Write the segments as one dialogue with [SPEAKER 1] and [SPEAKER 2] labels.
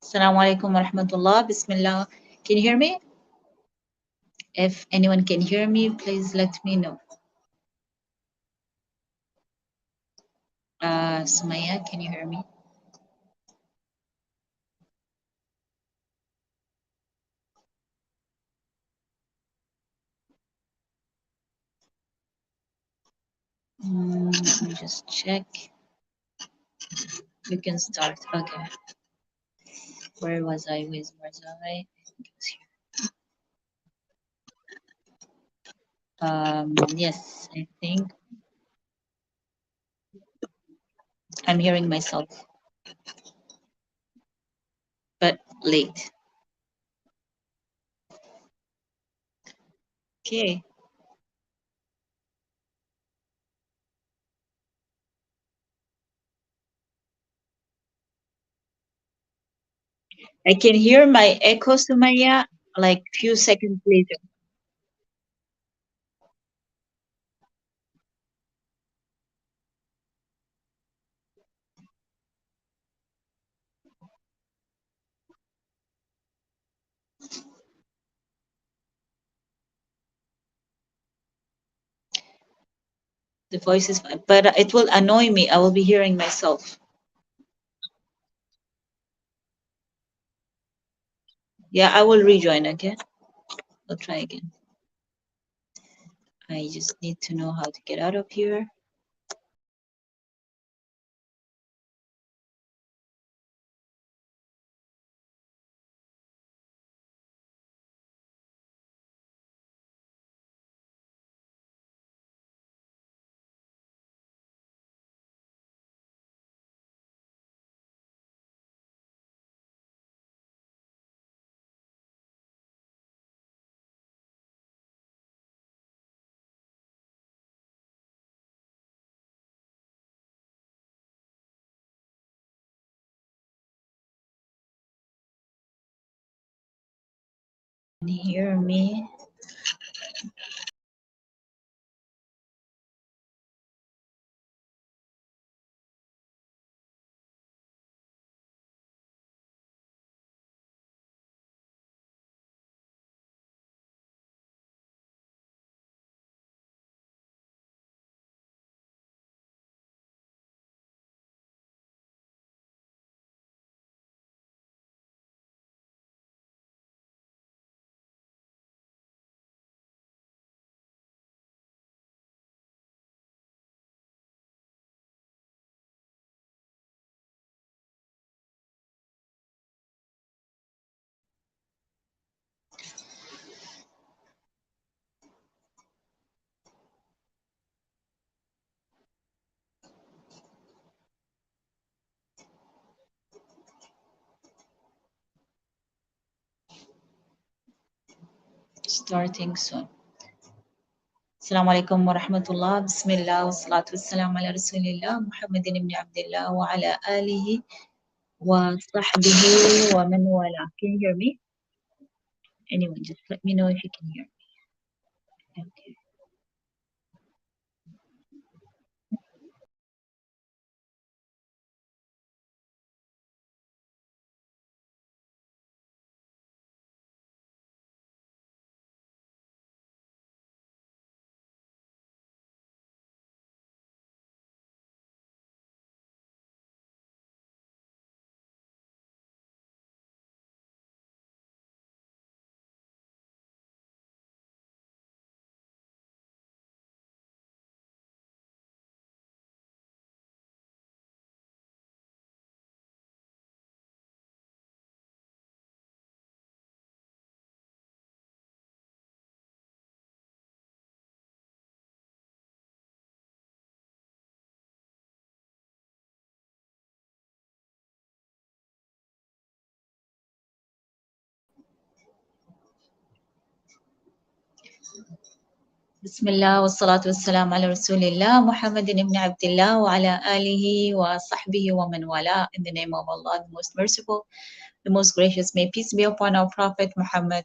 [SPEAKER 1] Assalamu alaikum wa rahmatullah. Bismillah. Can you hear me? If anyone can hear me, please let me know. Sumaya, can you hear me? Let me just check. You can start. Okay. Where was I? Where was I? I think it was here. Yes, I think I'm hearing myself, but late. Okay. I can hear my echo, Sumaya, like few seconds later. The voice is fine, but it will annoy me. I will be hearing myself. Yeah, I will rejoin, okay? I'll try again. I just need to know how to get out of here. Can you hear me? Starting soon. Assalamu alaikum wa rahmatullah. Bismillah wa salatu wa salam ala rasulillah Muhammadin ibn Abdullah wa ala alihi wa sahbihi wa man wala. Can you hear me? Anyone, just let me know if you can hear me. Okay. Bismillah wa salatu wa salam ala rasulillah Muhammadin ibn Abdullah wa ala alihi wa sahbihi wa man wala. In the name of Allah, the most merciful, the most gracious. May peace be upon our Prophet Muhammad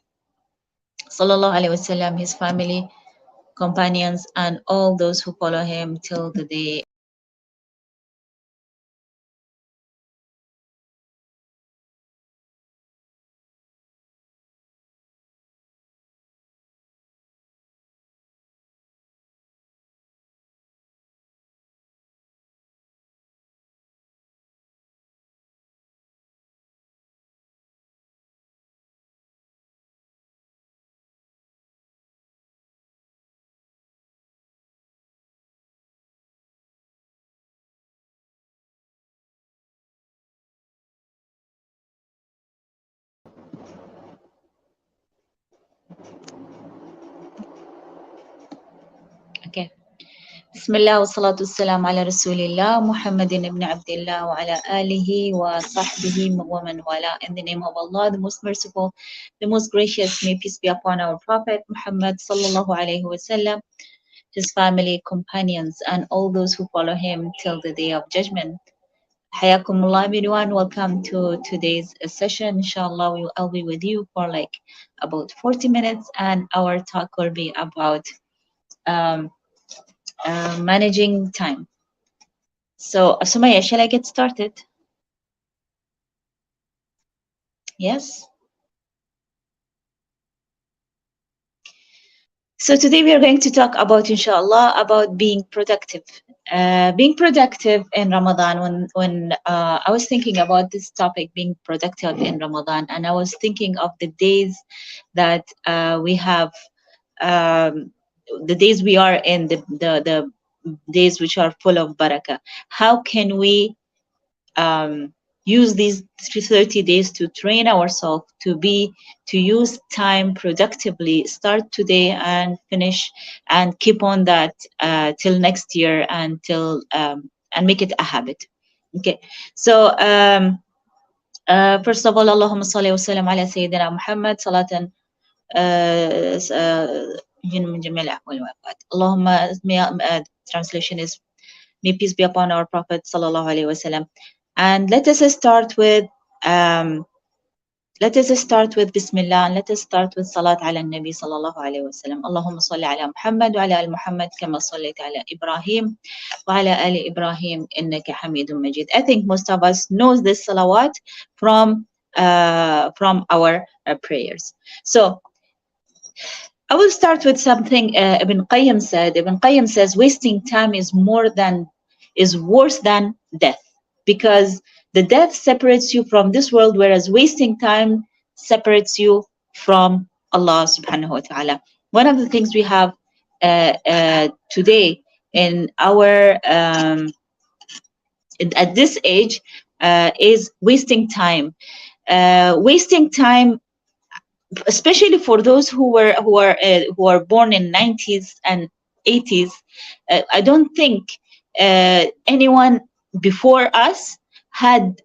[SPEAKER 1] sallallahu alaihi wasallam, his family, companions, and all those who follow him till the day بسم الله والصلاة والسلام على رسول الله محمد ibn Abdullah وعلى آله وصحبه ومن والاه. In the name of Allah, the most merciful, the most gracious, may peace be upon our Prophet Muhammad sallallahu alaihi wasallam, his family, companions, and all those who follow him till the day of judgment. Hayakumullah everyone, welcome to today's session. Inshallah, I'll be with you for like about 40 minutes, and our talk will be about um, managing time. So, Sumaya, shall I get started? Yes. So today we are going to talk about, inshallah, about being productive. Being productive in Ramadan. When I was thinking about this topic, being productive in Ramadan, and I was thinking of the days that we have, um, the days we are in, the days which are full of barakah. How can we use these 30 days to train ourselves to use time productively, start today and finish and keep on that till next year until and make it a habit. Okay, so first of all, Allahumma salli wa sallam ala Sayyidina Muhammad salatan من جميع الأحوال والأوقات. Allahumma, translation is, may peace be upon our Prophet sallallahu alaihi wasallam. And let us start with Bismillah, and let us start with Salat ala Nabi sallallahu alayhi wa sallam. Allahumma salli ala Muhammad wa ala al Muhammad kama sallayta ala Ibrahim wa ala ali Ibrahim innaka Hamidum Majid. I think most of us knows this salawat from our prayers. So I will start with something Ibn Qayyim said. Ibn Qayyim says wasting time is worse than death, because the death separates you from this world, whereas wasting time separates you from Allah subhanahu wa ta'ala. One of the things we have today in our at this age is wasting time. Wasting time, especially for those who are born in 90s and 80s. I don't think anyone before us had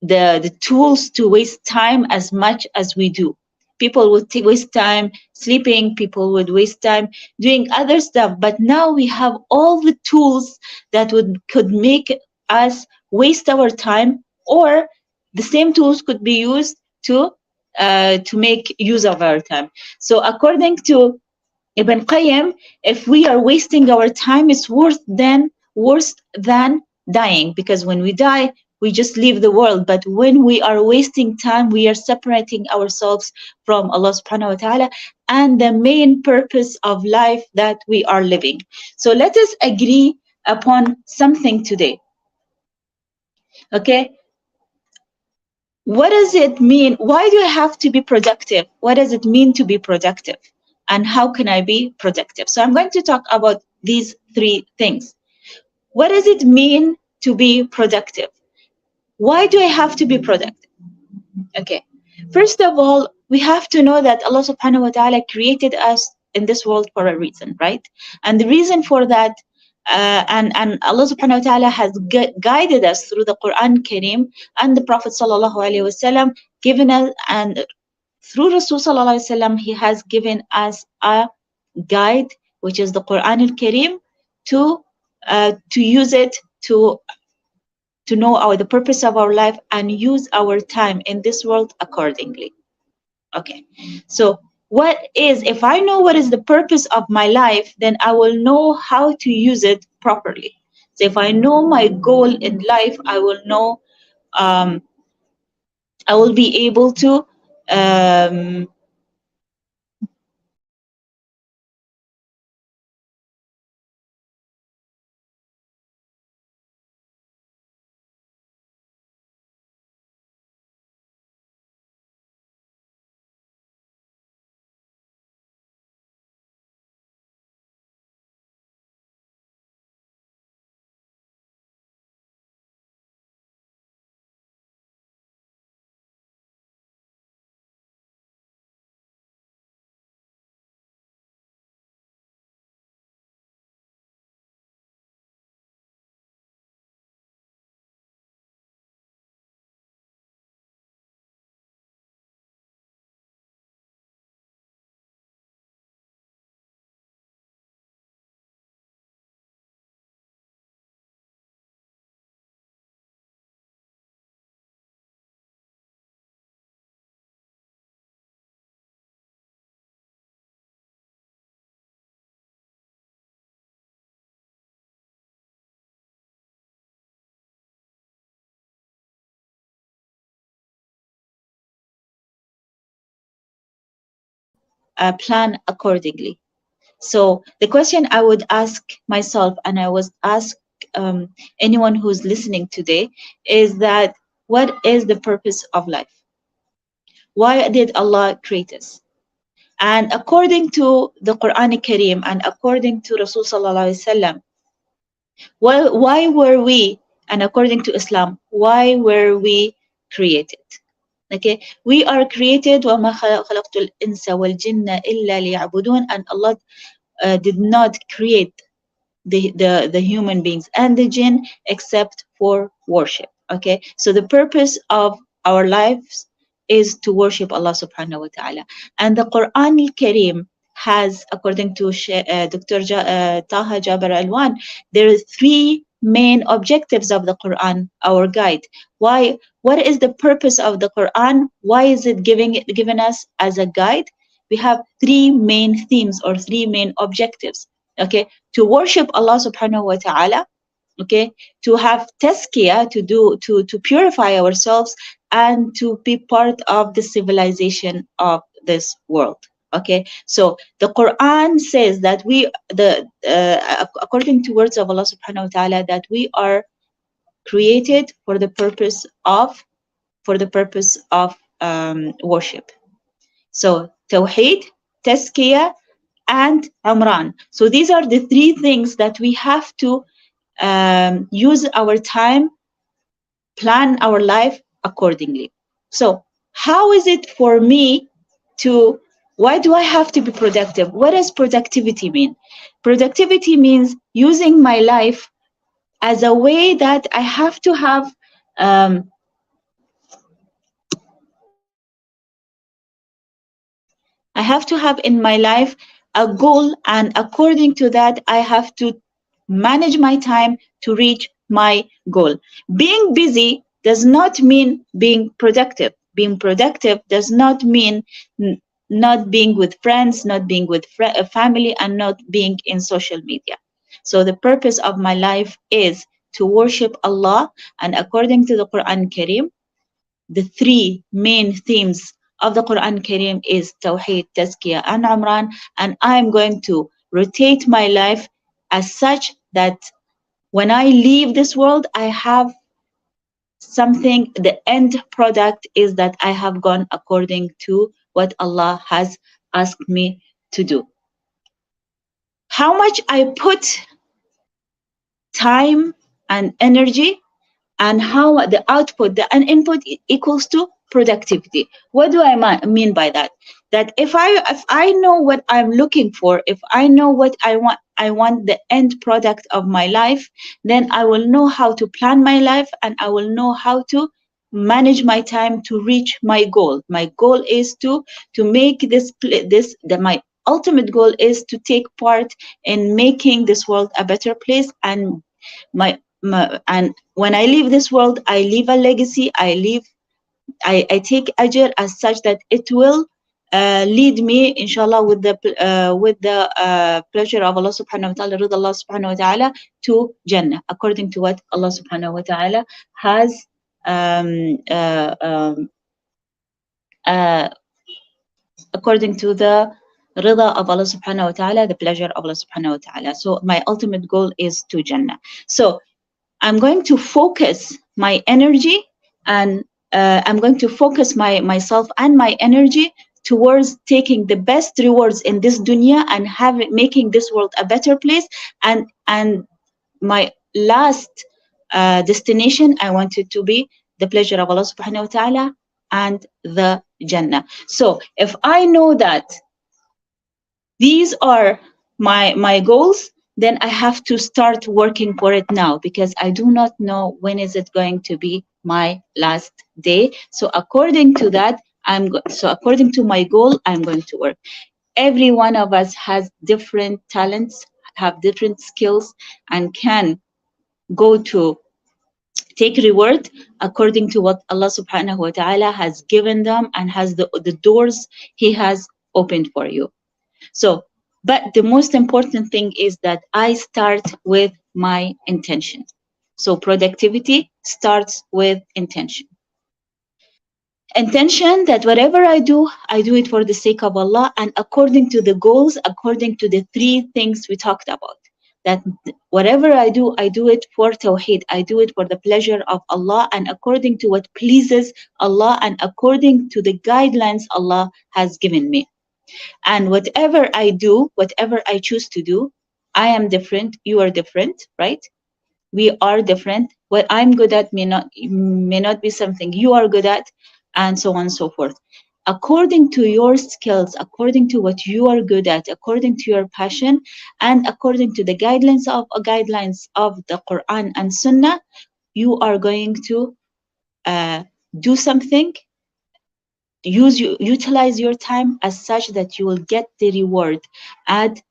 [SPEAKER 1] the tools to waste time as much as we do. People would waste time sleeping, people would waste time doing other stuff, but now we have all the tools that could make us waste our time, or the same tools could be used to make use of our time. So according to Ibn Qayyim, if we are wasting our time, it's worse than dying, because when we die, we just leave the world. But when we are wasting time, we are separating ourselves from Allah subhanahu wa ta'ala and the main purpose of life that we are living. So let us agree upon something today. Okay? What does it mean? Why do I have to be productive? What does it mean to be productive? And how can I be productive? So I'm going to talk about these three things. What does it mean to be productive? Why do I have to be productive? Okay. First of all, we have to know that Allah subhanahu wa ta'ala created us in this world for a reason, right? And the reason for that, and Allah subhanahu wa ta'ala has guided us through the Quran Kareem and the Prophet sallallahu alaihi wasallam, given us, and through Rasul sallallahu alaihi wasallam, he has given us a guide, which is the Quran al Kareem, to use it to know the purpose of our life and use our time in this world accordingly. Okay, so if I know what is the purpose of my life, then I will know how to use it properly. So if I know my goal in life, I will know, I will be able to um, plan accordingly. So the question I would ask myself, and I was ask anyone who's listening today, is that what is the purpose of life? Why did Allah create us? And according to the Quran Kareem and according to Rasul Sallallahu Alaihi Wasallam, why were we, and according to Islam, why were we created? Okay, we are created وَمَا خَلَقْتُ الْإِنسَ وَالْجِنَّ إِلَّا لِيَعْبُدُونَ, and Allah did not create the human beings and the jinn except for worship. Okay, so the purpose of our lives is to worship Allah subhanahu wa ta'ala. And the Quran al-Kareem has, according to Dr. Taha Jaber Alwan, there are three main objectives of the Quran, our guide. Why? What is the purpose of the Quran? Why is it given us as a guide? We have three main themes or three main objectives. Okay, to worship Allah subhanahu wa ta'ala, okay, to have tazkiyah, to purify ourselves, and to be part of the civilization of this world. Okay, so the Quran says that according to words of Allah subhanahu wa ta'ala, that we are created for the purpose of worship. So Tawheed, Tazkiyah, and Umran. So these are the three things that we have to use our time, plan our life accordingly. So how is it for me to, why do I have to be productive? What does productivity mean? Productivity means using my life as a way that I have to have in my life a goal, and according to that, I have to manage my time to reach my goal. Being busy does not mean being productive. Being productive does not mean not being with friends, not being with family, and not being in social media. So the purpose of my life is to worship Allah, and according to the Quran Kareem, the three main themes of the Quran Kareem is Tawheed, Tazkiyah, and Umran, and I'm going to rotate my life as such that when I leave this world, I have something, the end product is that I have gone according to what Allah has asked me to do. How much I put time and energy, and how the output, the input equals to productivity. What do I mean by that? That if I know what I'm looking for, if I know what I want the end product of my life, then I will know how to plan my life, and I will know how to manage my time to reach my goal. My goal is to make my ultimate goal is to take part in making this world a better place, and and when I leave this world, I leave a legacy. I take ajr as such that it will lead me, inshallah, with the pleasure of Allah subhanahu wa ta'ala, rid Allah subhanahu wa ta'ala, to Jannah, according to what Allah subhanahu wa ta'ala has according to the rida of Allah subhanahu wa ta'ala, the pleasure of Allah subhanahu wa ta'ala. So my ultimate goal is to Jannah. So I'm going to focus my energy, and I'm going to focus myself and my energy towards taking the best rewards in this dunya and making this world a better place. And my last destination, I want it to be the pleasure of Allah subhanahu wa ta'ala and the Jannah. So if I know that these are my goals, then I have to start working for it now, because I do not know when is it going to be my last day. So according to that, according to my goal, I'm going to work. Every one of us has different talents, have different skills, and can go to take reward according to what Allah subhanahu wa ta'ala has given them, and has the doors He has opened for you. So, but the most important thing is that I start with my intention. So productivity starts with intention. Intention that whatever I do it for the sake of Allah and according to the goals, according to the three things we talked about. That whatever I do it for Tawheed. I do it for the pleasure of Allah and according to what pleases Allah and according to the guidelines Allah has given me. And whatever I do, whatever I choose to do, I am different, you are different, right? We are different. What I'm good at may not be something you are good at, and so on and so forth. According to your skills, according to what you are good at, according to your passion, and according to the guidelines of the Quran and Sunnah, you are going to uh, do something. Utilize your time as such that you will get the reward at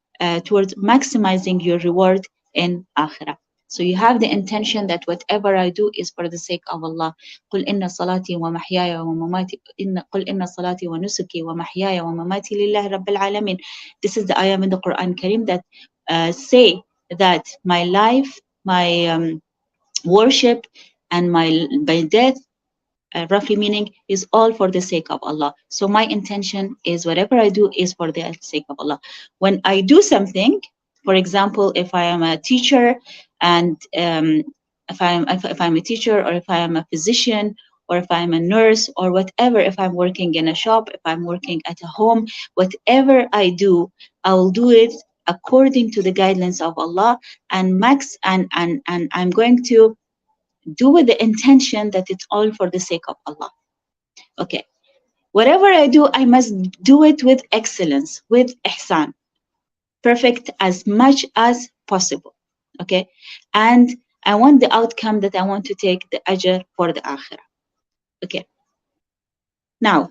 [SPEAKER 1] towards maximizing your reward in akhirah. So you have the intention that whatever I do is for the sake of Allah. قل إن صلاتي ومحياي ومماتي قل إن صلاتي ونسكي ومحياي ومماتي لله رب العالمين. This is the ayah in the Quran Kareem that say that my life, my worship, and my death, roughly meaning, is all for the sake of Allah. So my intention is whatever I do is for the sake of Allah. When I do something, for example, if I am a teacher and if I'm a teacher or if I am a physician or if I'm a nurse or whatever, if I'm working in a shop, if I'm working at a home, whatever I do, I will do it according to the guidelines of Allah and and I'm going to do with the intention that it's all for the sake of Allah. Okay. Whatever I do, I must do it with excellence, with ihsan, perfect as much as possible. Okay. And I want the outcome that I want to take the ajr for the akhirah. Okay. Now,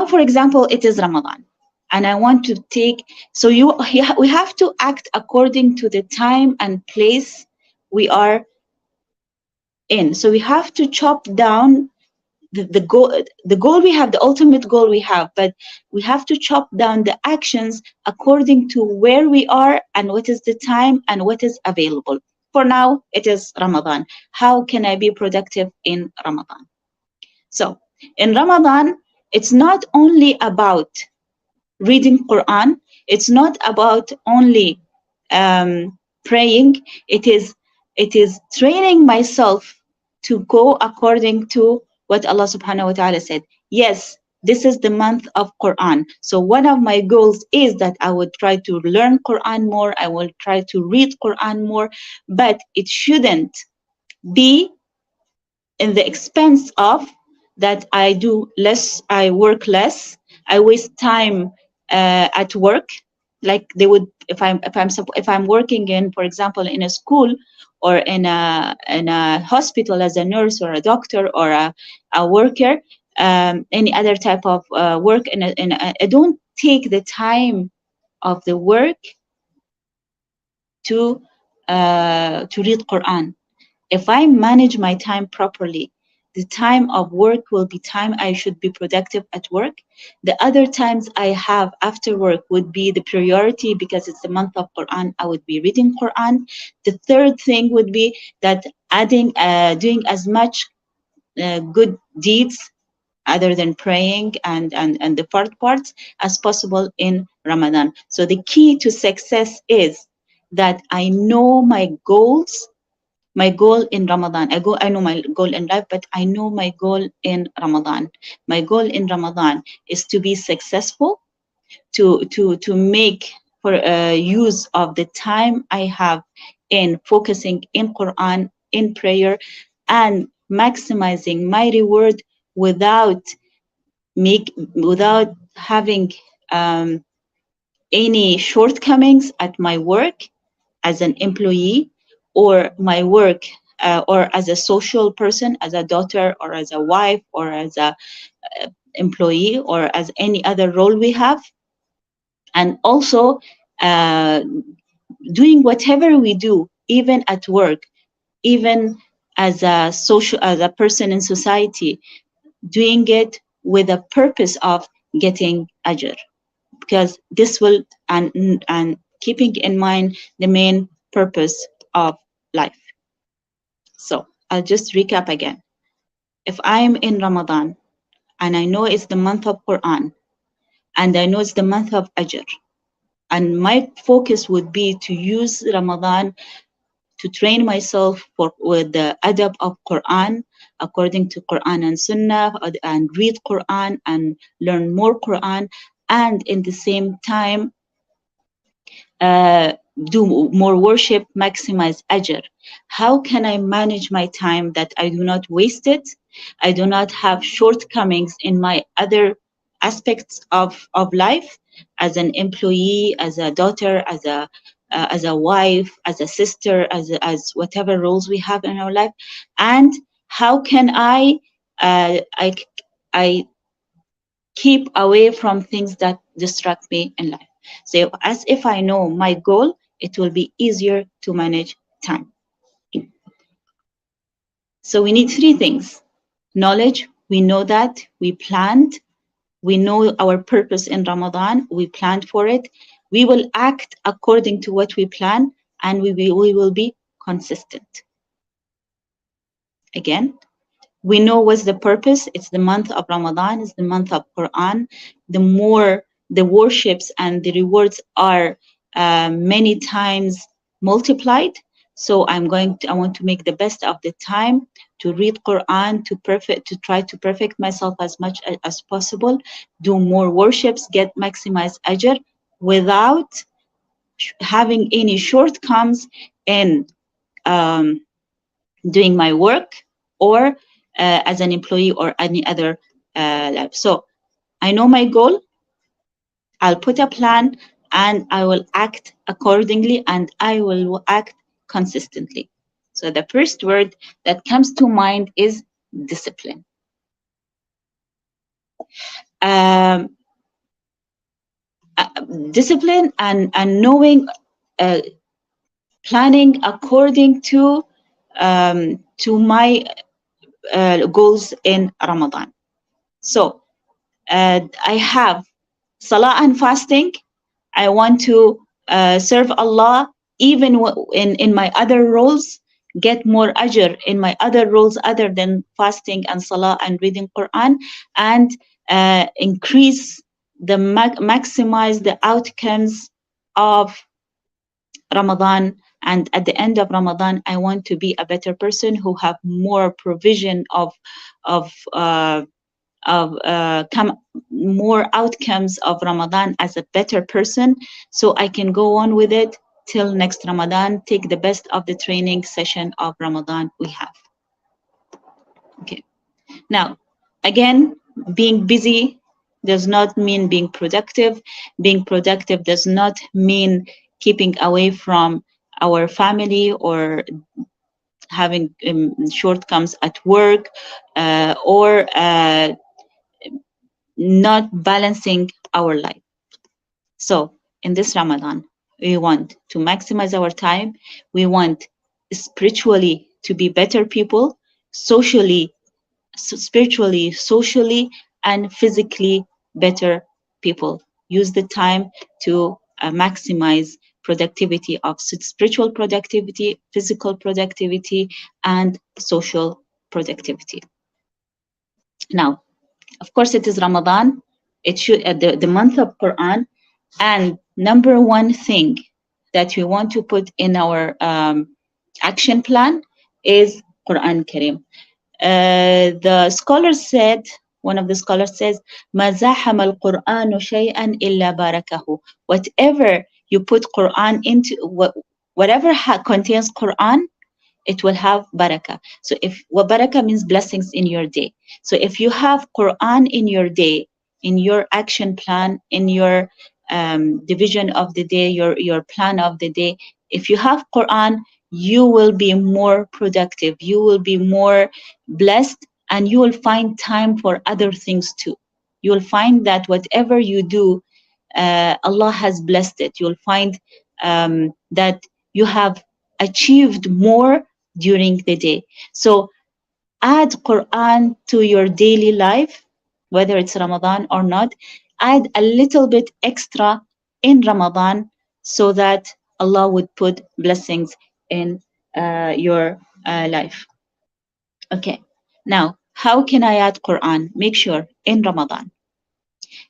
[SPEAKER 1] for example, it is Ramadan. And I want to take, so we have to act according to the time and place we are in. So we have to chop down the goal we have, the ultimate goal we have, but we have to chop down the actions according to where we are and what is the time and what is available. For now, it is Ramadan. How can I be productive in Ramadan? So in Ramadan, it's not only about reading Quran, it's not about only praying. It is training myself to go according to what Allah subhanahu wa ta'ala said. Yes, this is the month of Quran. So one of my goals is that I would try to learn Quran more. I will try to read Quran more, but it shouldn't be in the expense of that I do less, I work less, I waste time at work. Like they would, if I'm working in, for example, in a school or in a hospital as a nurse or a doctor or a worker, any other type of work, I don't take the time of the work to read Quran. If I manage my time properly, the time of work will be time I should be productive at work. The other times I have after work would be the priority because it's the month of Quran. I would be reading Quran. The third thing would be that doing as much good deeds other than praying and the parts as possible in Ramadan. So the key to success is that I know my goals, my goal in Ramadan. I know my goal in life, but I know my goal in Ramadan. My goal in Ramadan is to be successful, to make for use of the time I have in focusing in Quran, in prayer, and maximizing my reward without without having any shortcomings at my work as an employee or my work or as a social person, as a daughter or as a wife or as a employee or as any other role we have. And also uh, doing whatever we do, even at work, even as a person in society, doing it with a purpose of getting ajr, because this will and keeping in mind the main purpose of life. So I'll just recap again. If I'm in Ramadan, and I know it's the month of Quran, and I know it's the month of Ajr. And my focus would be to use Ramadan to train myself with the adab of Quran, according to Quran and Sunnah, and read Quran and learn more Quran, and in the same time uh, do more worship, maximize ajr. How can I manage my time that I do not waste it? I do not have shortcomings in my other aspects of life, as an employee, as a daughter, as a wife, as a sister, as whatever roles we have in our life, and how can I keep away from things that distract me in life. So as if I know my goal, it will be easier to manage time. So we need three things. Knowledge, we know that, we planned, we know our purpose in Ramadan, we planned for it. We will act according to what we plan, and we will be consistent. Again, we know what's the purpose. It's the month of Ramadan, it's the month of Quran. The more the worships and the rewards are many times multiplied. So I want to make the best of the time to read Quran, to try to perfect myself as much as possible, do more worships, get maximize ajr without having any shortcomings in um, doing my work, or as an employee or any other life. So I know my goal, I'll put a plan, and I will act accordingly, and I will act consistently. So the first word that comes to mind is discipline. Um, Discipline and knowing, uh, planning according to my goals in Ramadan. So I have Salah and fasting. I want to serve Allah even in my other roles, get more ajr in my other roles other than fasting and Salah and reading Quran, and increase maximize the outcomes of Ramadan. And at the end of Ramadan, I want to be a better person who have more provision of come more outcomes of Ramadan as a better person, so I can go on with it till next Ramadan, take the best of the training session of Ramadan we have. Okay. Now, again, being busy does not mean being productive. Being productive does not mean keeping away from our family or having shortcomings at work, or not balancing our life. So in this Ramadan, we want to maximize our time. We want spiritually to be better people, socially, spiritually, socially, and physically better people. Use the time to maximize productivity of spiritual productivity, physical productivity, and social productivity. Now, of course, it is Ramadan. It should the month of Quran, and number one thing that we want to put in our action plan is Quran Kareem. The scholar said, one of the scholars says, "ما زاحم القرآن شيئا إلا باركه." Whatever you put Quran into, whatever contains Quran, it will have barakah. So if what barakah means blessings in your day. So if you have Quran in your day, in your action plan, in your division of the day, your plan of the day, if you have Quran, you will be more productive, you will be more blessed, and you will find time for other things too. You will find that whatever you do, Allah has blessed it. You'll find that you have achieved more during the day. So add Quran to your daily life, whether it's Ramadan or not. Add a little bit extra in Ramadan so that Allah would put blessings in your life. Okay, now How can I add Quran? Make sure in Ramadan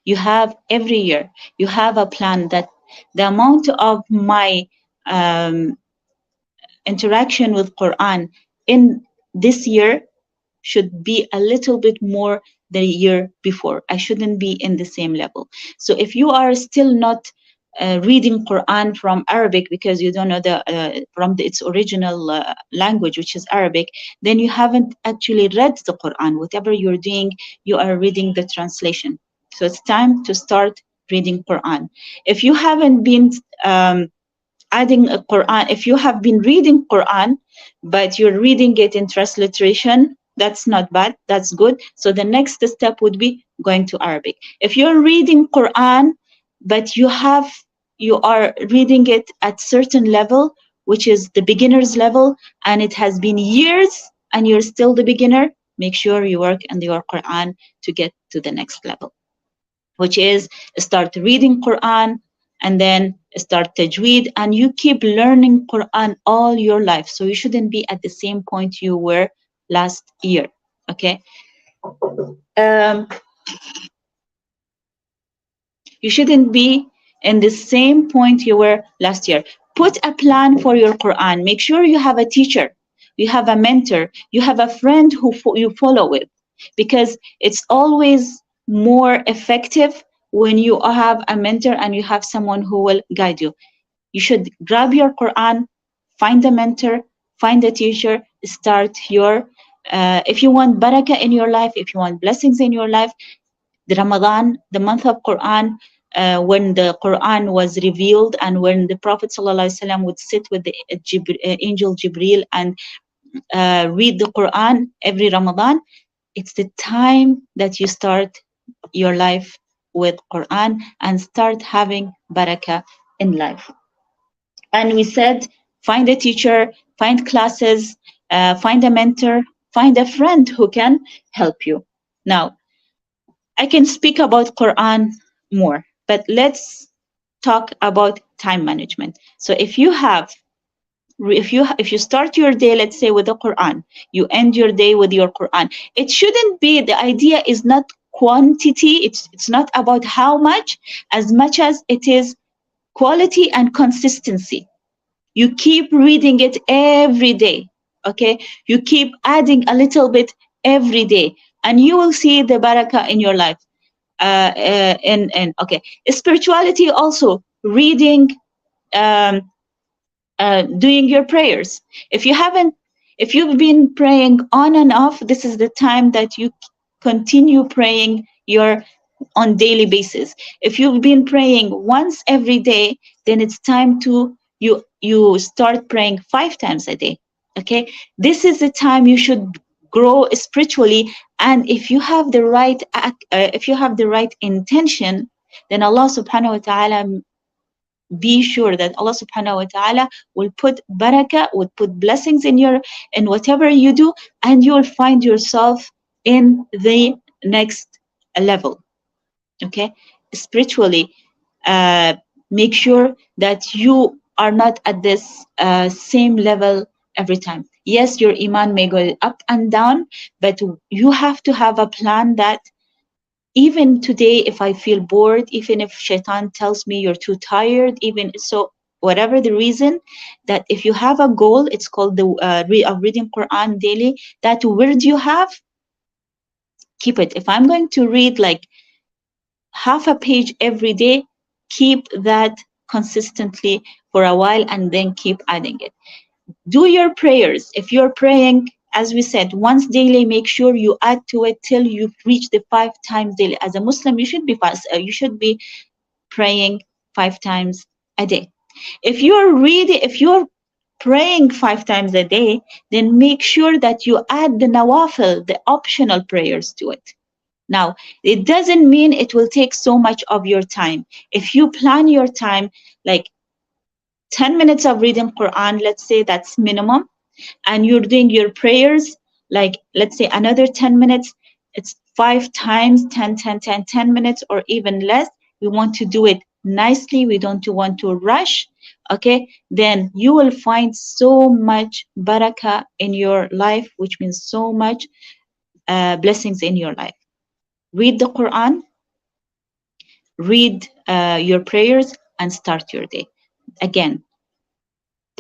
[SPEAKER 1] you have every year you have a plan that the amount of my um, interaction with Quran in this year should be a little bit more the year before. I shouldn't be in the same level. So if you are still not reading Quran from Arabic because you don't know its original language, which is Arabic, then you haven't actually read the Quran. Whatever you're doing, you are reading the translation. So it's time to start reading Quran. If you haven't been adding a Quran, if you have been reading Quran, but you're reading it in transliteration, that's not bad, that's good. So the next step would be going to Arabic. If you're reading Quran, but you are reading it at certain level, which is the beginner's level, and it has been years and you're still the beginner, make sure you work on your Quran to get to the next level, which is start reading Quran and then start tajweed, and you keep learning Quran all your life. So you shouldn't be at the same point you were last year. Okay. Um, you shouldn't be in the same point you were last year. Put a plan for your Quran. Make sure you have a teacher, you have a mentor, you have a friend who you follow with, because it's always more effective when you have a mentor and you have someone who will guide you. You should grab your Quran, find a mentor, find a teacher, start your if you want barakah in your life, if you want blessings in your life, the Ramadan, the month of Quran, when the Quran was revealed and when the Prophet ﷺ would sit with the angel Jibril and read the Quran every Ramadan, it's the time that you start your life with Quran and start having barakah in life. And we said, find a teacher, find classes, find a mentor, find a friend who can help you. Now, I can speak about Quran more, but let's talk about time management. So if you start your day, let's say with the Quran, you end your day with your Quran. It shouldn't be, the idea is not quantity. It's not about how much, as much as it is quality and consistency. You keep reading it every day. Okay, you keep adding a little bit every day, and you will see the barakah in your life. And okay, spirituality also, reading, um, doing your prayers. If you've been praying on and off, this is the time that you continue praying your on daily basis. If you've been praying once every day, then it's time to you start praying 5 times a day. Okay, this is the time you should grow spiritually. And if you have the right if you have the right intention, then Allah subhanahu wa ta'ala, be sure that Allah subhanahu wa ta'ala will put barakah, will put blessings in whatever you do, and you will find yourself in the next level. Okay, spiritually, make sure that you are not at this same level every time. Yes, your iman may go up and down, but you have to have a plan that even today, if I feel bored, even if shaitan tells me you're too tired, even so, whatever the reason, that if you have a goal, it's called the reading Quran daily, that word you have, keep it. If I'm going to read like half a page every day, keep that consistently for a while and then keep adding it. Do your prayers. If you're praying, as we said, once daily, make sure you add to it till you reach the 5 times daily. As a Muslim, you should be praying 5 times a day. If you're praying 5 times a day, then make sure that you add the nawafil, the optional prayers to it. Now, it doesn't mean it will take so much of your time. If you plan your time, like 10 minutes of reading Quran, let's say that's minimum, and you're doing your prayers, like let's say another 10 minutes, it's 5 times 10, 10, 10, 10 minutes or even less. We want to do it nicely. We don't want to rush. Okay, then you will find so much barakah in your life, which means so much blessings in your life. Read the Quran, read your prayers, and start your day. Again,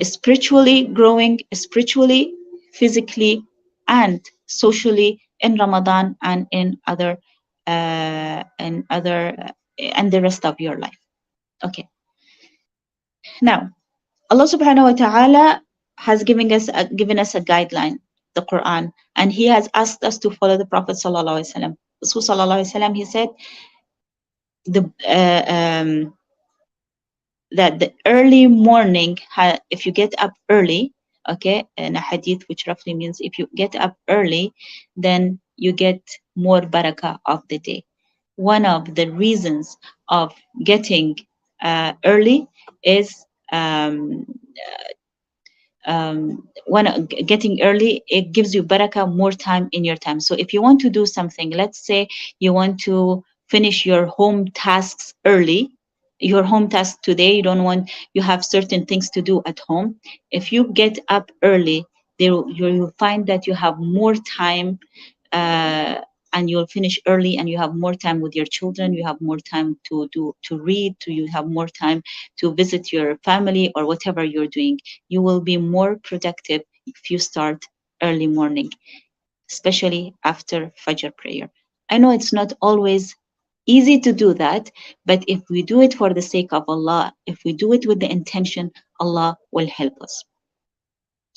[SPEAKER 1] spiritually growing, spiritually, physically, and socially in Ramadan and in other and the rest of your life. Okay. Now, Allah subhanahu wa ta'ala has given us a guideline, the Quran, and He has asked us to follow the Prophet sallallahu alaihi wasallam. Rasul sallallahu alaihi wasallam, he said the that the early morning, if you get up early, okay, in a hadith, which roughly means if you get up early, then you get more barakah of the day. One of the reasons of getting early is when getting early, it gives you barakah, more time in your time. So if you want to do something, let's say you want to finish your home tasks early, your home tasks today, you have certain things to do at home. If you get up early, you'll find that you have more time, uh, and you'll finish early, and you have more time with your children, you have more time to read, you have more time to visit your family or whatever you're doing. You will be more productive if you start early morning, especially after Fajr prayer. I know it's not always easy to do that, but if we do it for the sake of Allah, if we do it with the intention, Allah will help us.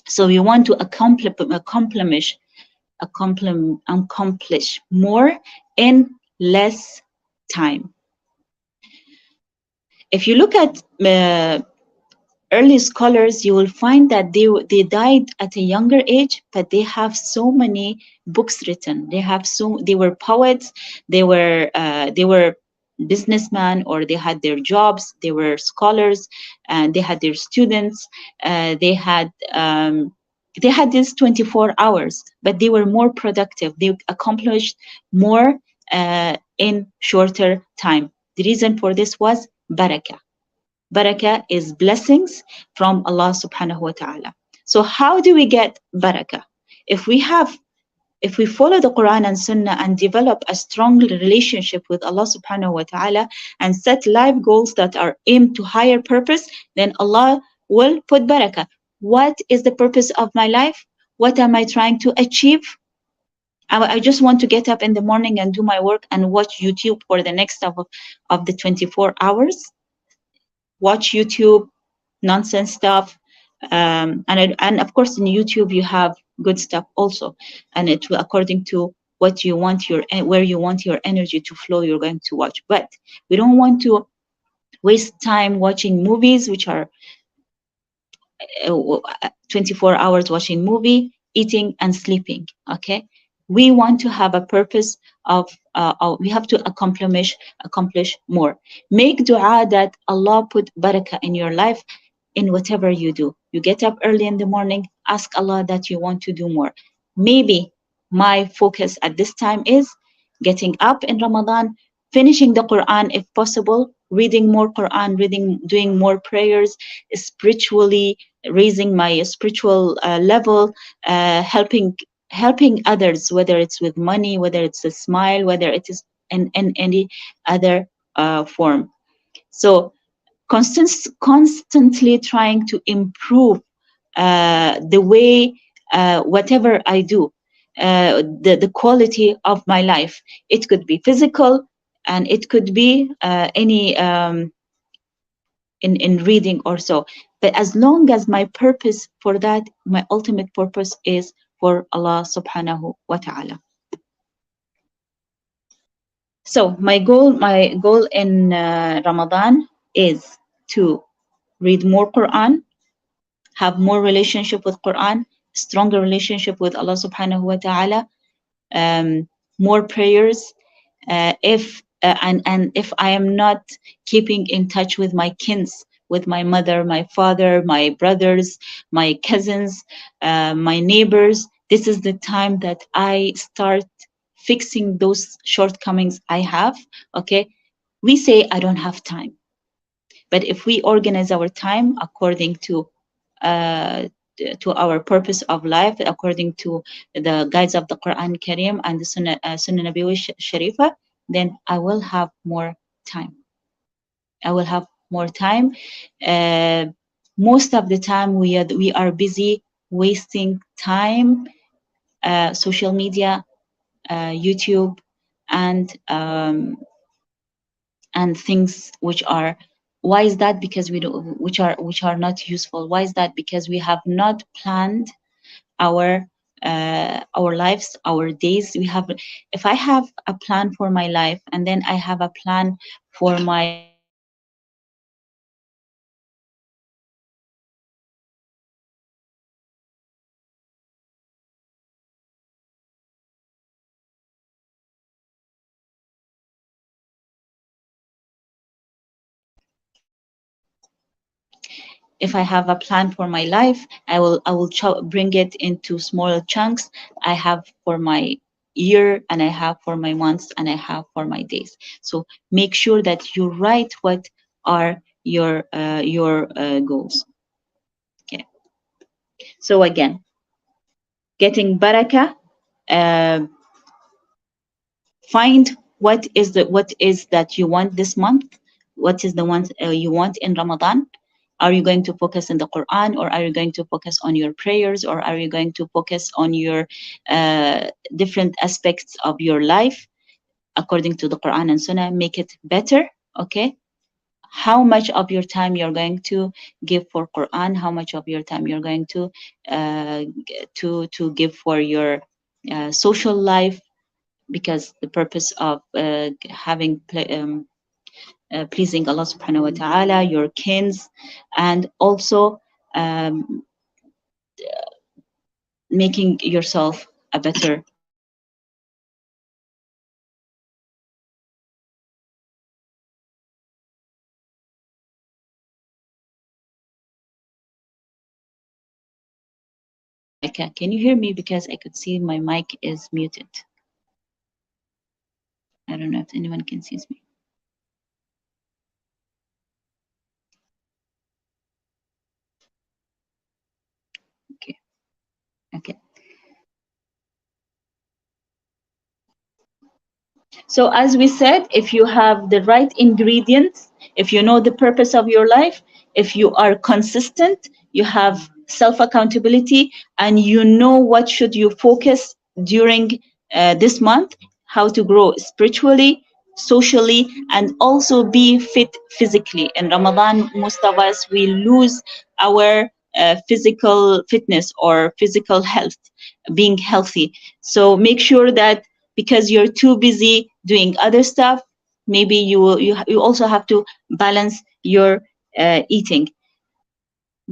[SPEAKER 1] So we want to accomplish more in less time. If you look at early scholars, you will find that they died at a younger age, but they have so many books written. They were poets, they were businessmen, or they had their jobs, they were scholars, and they had their students. They had this 24 hours, but they were more productive. They accomplished more in shorter time. The reason for this was barakah. Barakah is blessings from Allah subhanahu wa ta'ala. So how do we get barakah? If we follow the Quran and Sunnah and develop a strong relationship with Allah subhanahu wa ta'ala and set life goals that are aimed to higher purpose, then Allah will put barakah. What is the purpose of my life? What am I trying to achieve? I just want to get up in the morning and do my work and watch YouTube for the next of the 24 hours. Watch YouTube, nonsense stuff, and of course in YouTube you have good stuff also, and it will, according to what you want where you want your energy to flow, you're going to watch. But we don't want to waste time watching movies, which are 24 hours watching movie, eating and sleeping. Okay, we want to have a purpose of we have to accomplish more. Make dua that Allah put barakah in your life in whatever you do. You get up early in the morning, ask Allah that you want to do more. Maybe my focus at this time is getting up in Ramadan, finishing the Quran if possible, reading more Quran, doing more prayers, spiritually raising my spiritual level, helping others, whether it's with money, whether it's a smile, whether it is in any other form. So constantly trying to improve the way whatever I do, the quality of my life. It could be physical, and it could be any in reading or so. But as long as my purpose for that, my ultimate purpose is for Allah subhanahu wa ta'ala. So my goal in Ramadan is to read more Quran, have more relationship with Quran, stronger relationship with Allah subhanahu wa ta'ala, more prayers. And if I am not keeping in touch with my kins, with my mother, my father, my brothers, my cousins, my neighbors, this is the time that I start fixing those shortcomings I have. Okay, we say I don't have time, but if we organize our time according to to our purpose of life according to the guides of the Quran Kareem and the Sunnah Nabawi Sharifa, then I will have more time. I will have more time. Uh, Most of the time, we are busy wasting time, social media, YouTube, and things which are. Why is that? Because we do, which are not useful. Why is that? Because we have not planned our our lives, our days. We have. If I have a plan for my life, and then I have a plan for my if I have a plan for my life, I will bring it into smaller chunks. I have for my year, and I have for my months, and I have for my days. So make sure that you write what are your goals. Okay. So again, getting barakah. Uh, Find what is that you want this month. What is the one you want in Ramadan? Are you going to focus on the Quran, or are you going to focus on your prayers, or are you going to focus on your different aspects of your life according to the Quran and Sunnah? Make it better. Okay. How much of your time you're going to give for Quran? How much of your time you're going to give for your social life? Because the purpose of having pleasing Allah subhanahu wa ta'ala, your kins, and also um, making yourself a better. Can you hear me? Because I could see my mic is muted. I don't know if anyone can see me. Okay. Okay. So as we said, if you have the right ingredients, if you know the purpose of your life, if you are consistent, you have self accountability, and you know what should you focus during this month, how to grow spiritually, socially, and also be fit physically. In Ramadan, most of us, we lose our physical fitness or physical health, being healthy. So make sure that, because you're too busy doing other stuff, maybe you also have to balance your eating.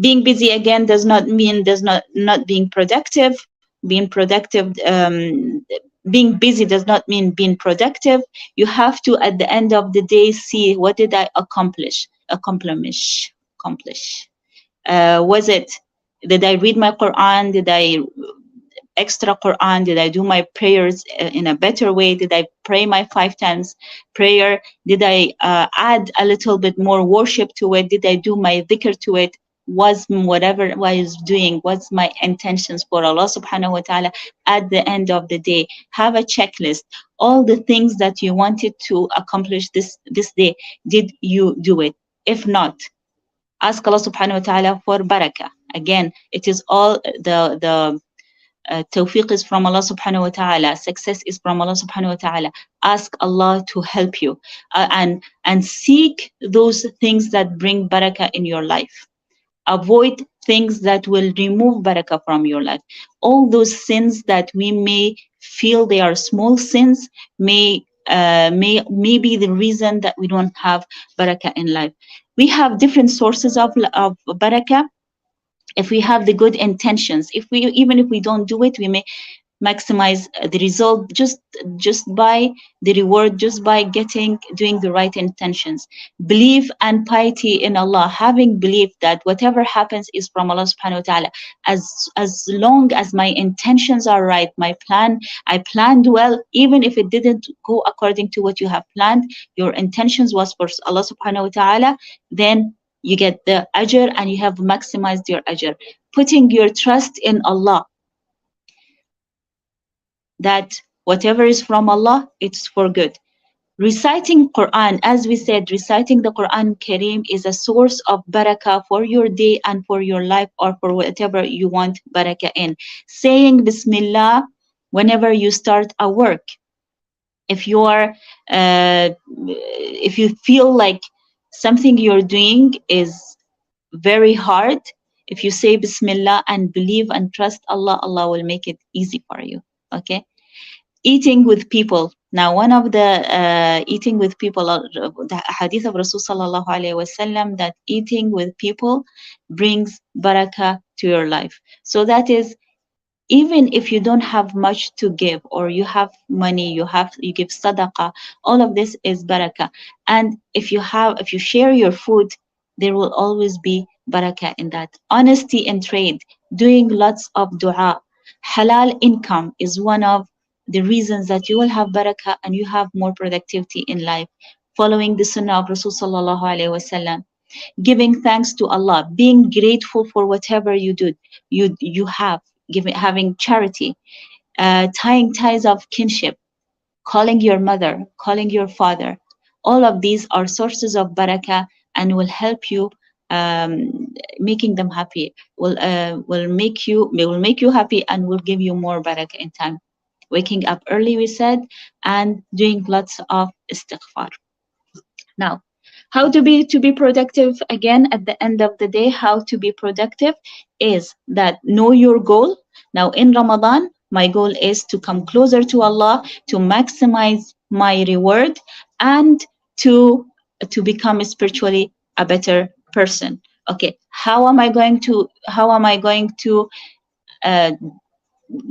[SPEAKER 1] Being busy again does not mean does not being productive. Being productive, being busy does not mean being productive. You have to, at the end of the day, see, what did I accomplish. Was it, did I read my Quran? Did I extra Quran? Did I do my prayers in a better way? Did I pray my 5 times prayer? Did I add a little bit more worship to it? Did I do my dhikr to it? Was whatever I was doing, what's my intentions for Allah subhanahu wa ta'ala? At the end of the day, have a checklist. All the things that you wanted to accomplish this day, did you do it? If not, ask Allah subhanahu wa ta'ala for barakah. Again, it is all the tawfiq is from Allah subhanahu wa ta'ala. Success is from Allah subhanahu wa ta'ala. Ask Allah to help you, and seek those things that bring barakah in your life. Avoid things that will remove barakah from your life. All those sins that we may feel they are small sins may be the reason that we don't have barakah in life. We have different sources of barakah. If we have the good intentions, even if we don't do it, we may maximize the result just by the reward, just by doing the right intentions. Belief and piety in Allah, having belief that whatever happens is from Allah subhanahu wa ta'ala. As long as my intentions are right, I planned well, even if it didn't go according to what you have planned, your intentions was for Allah subhanahu wa ta'ala, then you get the ajr and you have maximized your ajr. Putting your trust in Allah, that whatever is from Allah, it's for good. Reciting Quran, as we said, reciting the Quran Kareem is a source of barakah for your day and for your life, or for whatever you want barakah in. Saying Bismillah whenever you start a work. If you are, if you feel like something you're doing is very hard, if you say Bismillah and believe and trust Allah, Allah will make it easy for you. Okay. Eating with people. Now, one of the eating with people, the hadith of Rasul sallallahu alaihi wasallam, that eating with people brings barakah to your life. So that is, even if you don't have much to give, or you have money, you give sadaqah, all of this is barakah. And if you share your food, there will always be barakah in that. Honesty in trade, doing lots of dua, halal income is one of the reasons that you will have barakah and you have more productivity in life. Following the sunnah of Rasul sallallahu alaihi wasallam, giving thanks to Allah, being grateful for whatever you have, having charity, tying ties of kinship, calling your mother, calling your father. All of these are sources of barakah and will help you, making them happy. Will make you happy and will give you more barakah in time. Waking up early, we said, and doing lots of istighfar. Now, how to be productive, again, at the end of the day, how to be productive is that know your goal. Now in Ramadan, my goal is to come closer to Allah, to maximize my reward, and to become spiritually a better person. Okay, how am I going to uh,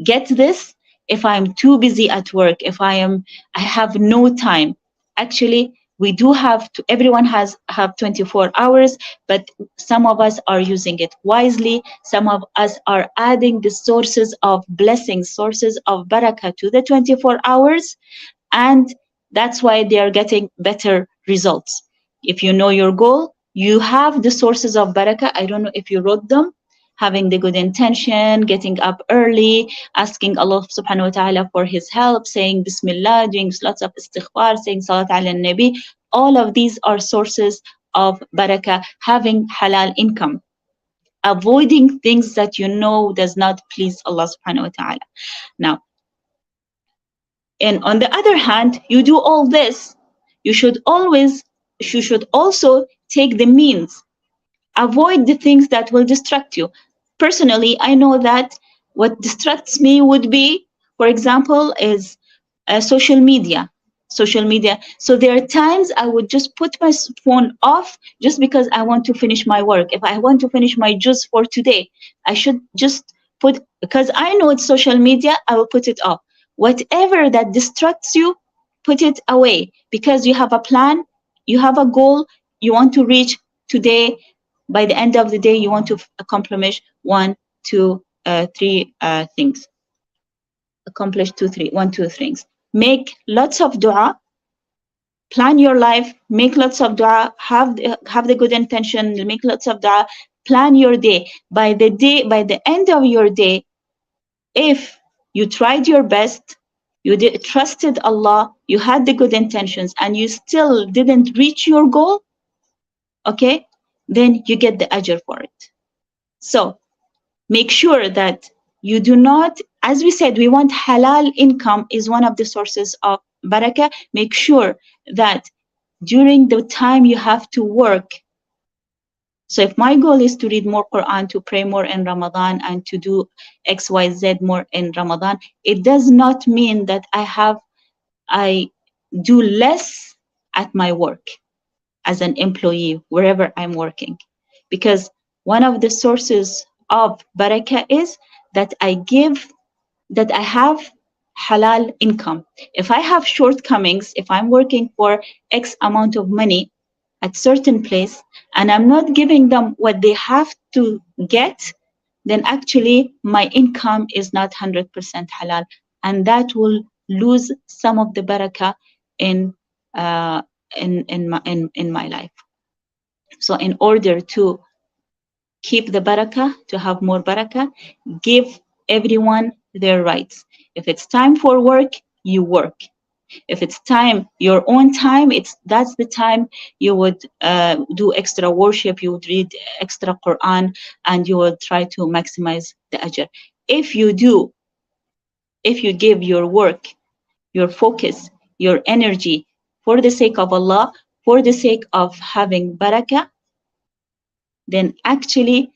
[SPEAKER 1] get this? If I'm too busy at work, if I have no time. Actually, we do have to, everyone have 24 hours, but some of us are using it wisely. Some of us are adding the sources of blessings, sources of barakah to the 24 hours, and that's why they are getting better results. If you know your goal, you have the sources of barakah. I don't know if you wrote them. Having the good intention, getting up early, asking Allah subhanahu wa ta'ala for his help, saying Bismillah, doing lots of istighfar, saying Salat ala Nabi. All of these are sources of barakah. Having halal income, avoiding things that you know does not please Allah subhanahu wa ta'ala. Now, and on the other hand, you do all this, you should also take the means. Avoid the things that will distract you. Personally, I know that what distracts me would be, for example, is social media. Social media. So there are times I would just put my phone off just because I want to finish my work. If I want to finish my juice for today, I should just put, because I know it's social media, I will put it off. Whatever that distracts you, put it away, because you have a plan, you have a goal, you want to reach today. By the end of the day, you want to accomplish one, two, three things. Accomplish one, two things. Make lots of dua. Plan your life. Make lots of dua. Have the good intention. Make lots of dua. Plan your day. By the end of your day, if you tried your best, you trusted Allah, you had the good intentions, and you still didn't reach your goal, okay, then you get the ajr for it. So make sure that you do not, as we said, we want halal income is one of the sources of barakah. Make sure that during the time you have to work. So if my goal is to read more Quran, to pray more in Ramadan, and to do XYZ more in Ramadan, it does not mean that I do less at my work as an employee, wherever I'm working. Because one of the sources of barakah is that that I have halal income. If I have shortcomings, if I'm working for X amount of money at certain place and I'm not giving them what they have to get, then actually my income is not 100% halal, and that will lose some of the barakah in my life. So in order to keep the barakah, to have more barakah, give everyone their rights. If it's time for work, you work. If it's time, your own time, that's the time you would do extra worship, you would read extra Quran, and you will try to maximize the ajr. If you do, if you give your work, your focus, your energy for the sake of Allah, for the sake of having barakah, then actually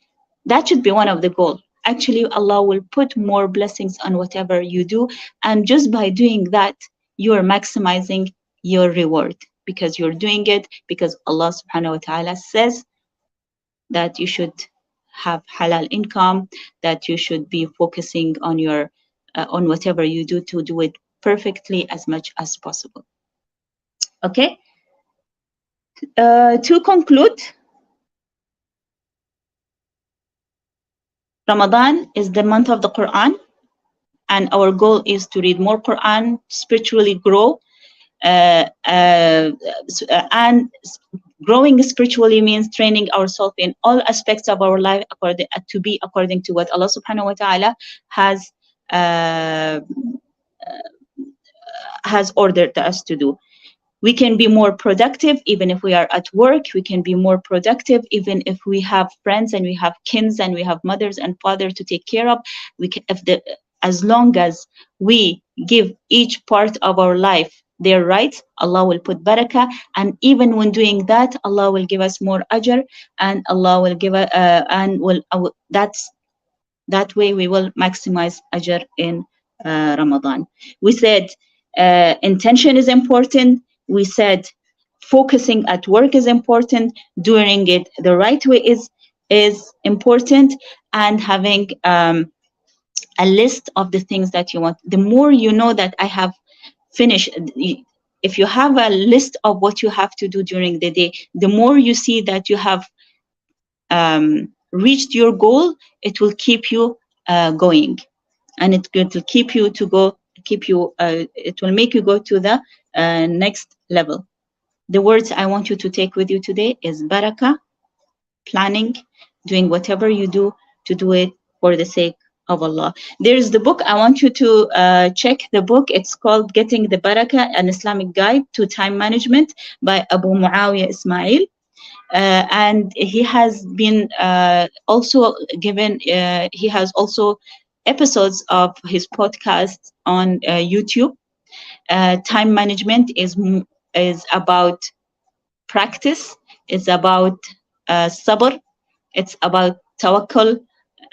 [SPEAKER 1] that should be one of the goals. Actually, Allah will put more blessings on whatever you do. And just by doing that, you are maximizing your reward because you're doing it because Allah subhanahu wa ta'ala says that you should have halal income, that you should be focusing on your on whatever you do it perfectly as much as possible. Okay. To conclude, Ramadan is the month of the Quran, and our goal is to read more Quran, spiritually grow, and growing spiritually means training ourselves in all aspects of our life to be according to what Allah subhanahu wa ta'ala uh, has ordered us to do. We can be more productive even if we are at work. We can be more productive even if we have friends and we have kids and we have mothers and fathers to take care of. We can, as long as we give each part of our life their rights, Allah will put barakah, and even when doing that, Allah will give us more ajr, and Allah will give us that way we will maximize ajr in Ramadan. We said intention is important. We said focusing at work is important. Doing it the right way is important, and having a list of the things that you want. The more you know that I have finished, if you have a list of what you have to do during the day, the more you see that you have reached your goal, it will keep you going, and it will keep you to go, it will make you go to the next level. The words I want you to take with you today is barakah, planning, doing whatever you do to do it for the sake of Allah. There's the book. I want you to check the book. It's called Getting the Barakah, an Islamic Guide to Time Management by Abu Muawiyah Ismail. And he has been also given, he has also episodes of his podcast on YouTube. Time management is about practice, it's about sabr, it's about tawakkul,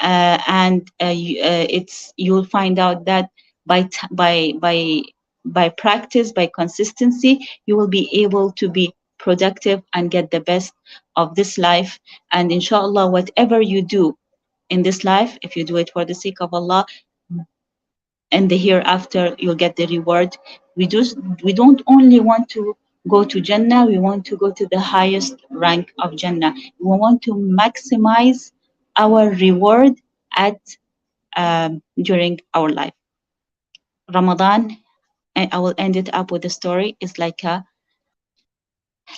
[SPEAKER 1] and you'll find out that by practice, by consistency, you will be able to be productive and get the best of this life. And inshallah, whatever you do in this life, if you do it for the sake of Allah, and the hereafter you'll get the reward. We don't only want to go to Jannah, we want to go to the highest rank of Jannah. We want to maximize our reward at during our life. Ramadan, and I will end it up with a story, is like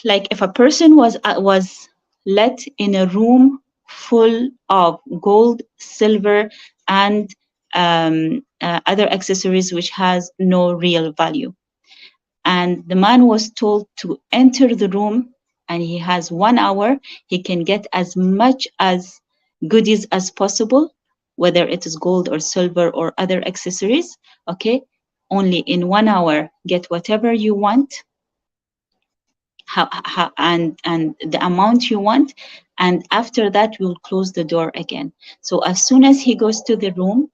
[SPEAKER 1] if a person was let in a room full of gold, silver, and other accessories which has no real value. And the man was told to enter the room, and he has 1 hour. He can get as much as goodies as possible, whether it is gold or silver or other accessories. Okay, only in 1 hour, get whatever you want, and the amount you want, and after that we'll close the door again. So as soon as he goes to the room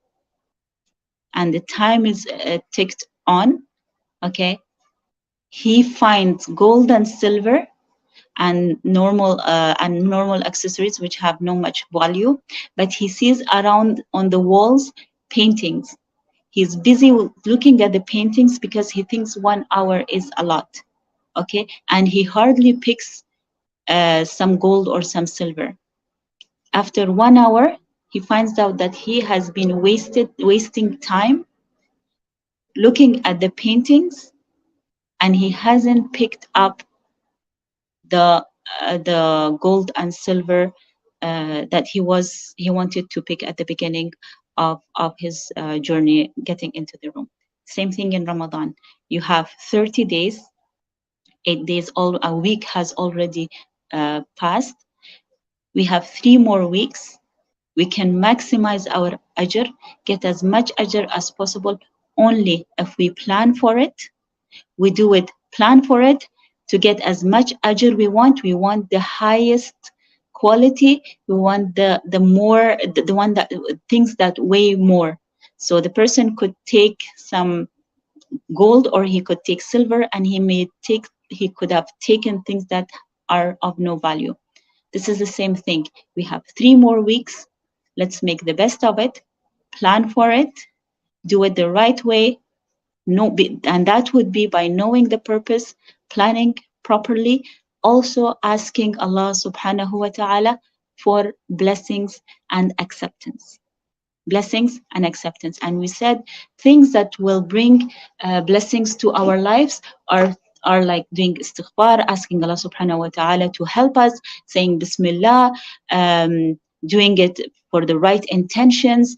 [SPEAKER 1] and the time is ticked on, okay, he finds gold and silver and normal accessories which have no much value, but he sees around on the walls paintings. He's busy looking at the paintings because he thinks 1 hour is a lot. Okay, and he hardly picks some gold or some silver. After 1 hour, he finds out that he has been wasting time looking at the paintings, and he hasn't picked up the the gold and silver that he wanted to pick at the beginning of his journey getting into the room. Same thing in Ramadan. You have 30 days, 8 days, all a week has already passed. We have 3 more weeks. We can maximize our ajr, get as much ajr as possible only if we plan for it. We do it, plan for it to get as much ajr we want. We want the highest quality. We want the more, the one that things that weigh more. So the person could take some gold or he could take silver, and he could have taken things that are of no value. This is the same thing. We have 3 more weeks. Let's make the best of it, plan for it, do it the right way. And that would be by knowing the purpose, planning properly, also asking Allah subhanahu wa ta'ala for blessings and acceptance. Blessings and acceptance. And we said things that will bring blessings to our lives are like doing istighfar, asking Allah subhanahu wa ta'ala to help us, saying Bismillah, doing it for the right intentions,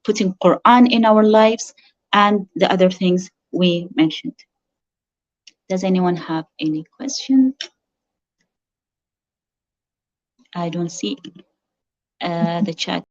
[SPEAKER 1] putting Quran in our lives, and the other things we mentioned. Does anyone have any questions? I don't see the chat